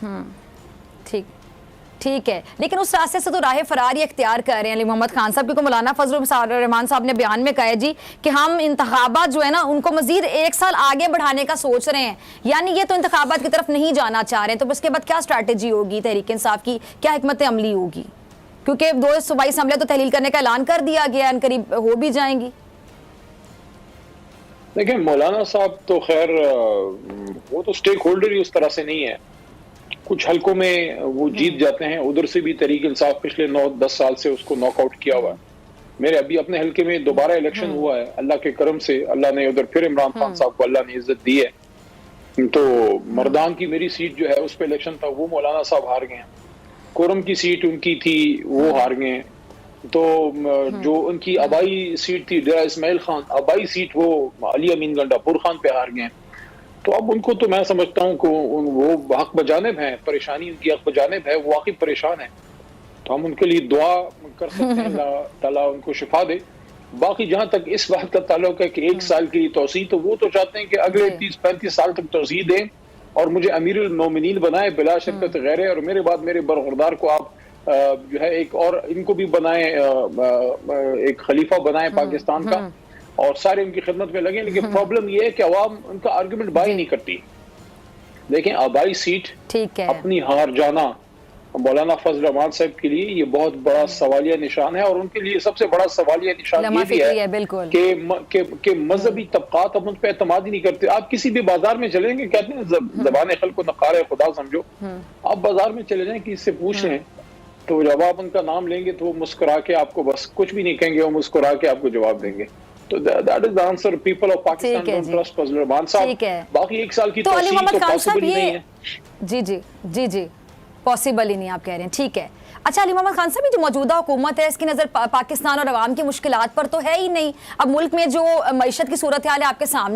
ٹھیک ٹھیک ہے، لیکن اس راستے سے تو راہ فرار ہی اختیار کر رہے ہیں علی محمد خان صاحب، کیونکہ مولانا فضل الرحمان صاحب نے بیان میں کہا ہے جی کہ ہم انتخابات جو ہے نا ان کو مزید 1 سال آگے بڑھانے کا سوچ رہے ہیں، یعنی یہ تو انتخابات کی طرف نہیں جانا چاہ رہے ہیں، تو اس کے بعد کیا اسٹریٹجی ہوگی تحریک انصاف کی، کیا حکمت عملی ہوگی؟ کیونکہ 2 صوبائی اسمبلیاں تو تحلیل کرنے کا اعلان کر دیا گیا، ان قریب ہو بھی جائیں گی۔ دیکھیں مولانا صاحب تو خیر وہ تو سٹیک ہولڈر ہی اس طرح سے نہیں ہے، کچھ حلقوں میں وہ جیت جاتے ہیں، ادھر سے بھی تحریک انصاف پچھلے 9-10 سال سے اس کو ناک آؤٹ کیا ہوا ہے۔ میرے ابھی اپنے حلقے میں دوبارہ الیکشن ہوا ہے، اللہ کے کرم سے اللہ نے ادھر پھر عمران خان صاحب کو اللہ نے عزت دی ہے، تو مردان کی میری سیٹ جو ہے اس پہ الیکشن تھا، وہ مولانا صاحب ہار گئے ہیں۔ کورم کی سیٹ ان کی تھی، وہ ہار گئے ہیں۔ تو جو ان کی آبائی سیٹ تھی ڈیرہ اسماعیل خان، آبائی سیٹ وہ علی امین گنڈا پور خان پہ ہار گئے ہیں۔ تو اب ان کو تو میں سمجھتا ہوں کہ وہ حق بجانب ہیں، پریشانی ان کی حق بجانب ہے، وہ واقعی پریشان ہیں، تو ہم ان کے لیے دعا کر سکتے ہیں اللہ تعالیٰ ان کو شفا دے۔ باقی جہاں تک اس بات کا تعلق ہے کہ 1 سال کی توسیع، تو وہ تو چاہتے ہیں کہ اگلے 30-35 سال تک توسیع دیں اور مجھے امیر المومنین بنائیں بلا شرکت غیرے، اور میرے بعد میرے برخوردار کو آپ جو ہے ایک اور ان کو بھی بنائیں، ایک خلیفہ بنائیں پاکستان کا، اور سارے ان کی خدمت میں لگیں۔ لیکن پرابلم یہ ہے کہ عوام ان کا آرگومنٹ بائی نہیں کرتی۔ دیکھیں آبائی سیٹ اپنی ہار جانا مولانا فضل الرحمان صاحب کے لیے یہ بہت بڑا سوالیہ نشان ہے، اور ان کے لیے سب سے بڑا سوالیہ نشان یہ بھی ہے کہ مذہبی طبقات اب ان پہ اعتماد ہی نہیں کرتے۔ آپ کسی بھی بازار میں چلیں گے، کہتے ہیں زبان خلق کو نقار خدا سمجھو، آپ بازار میں چلے جائیں کسی سے پوچھ لیں تو جب آپ ان کا نام لیں گے تو وہ مسکرا کے آپ کو بس کچھ بھی نہیں کہیں گے، وہ مسکرا کے آپ کو جواب دیں گے۔ تو that is the answer. People of Pakistan don't trust فضل الرحمان صاحب۔ باقی 1 سال کی توسیع تو پاسبل ہی نہیں ہے۔ جی پاسبل ہی نہیں آپ کہہ رہے ہیں، ٹھیک ہے۔ اچھا علی محمد خان صاحب، یہ جو موجودہ حکومت ہے اس کی نظر پاکستان اور عوام کی مشکلات پر تو ہے ہی نہیں، اب ملک میں جو معیشت کی صورتحال ہے آپ کے سامنے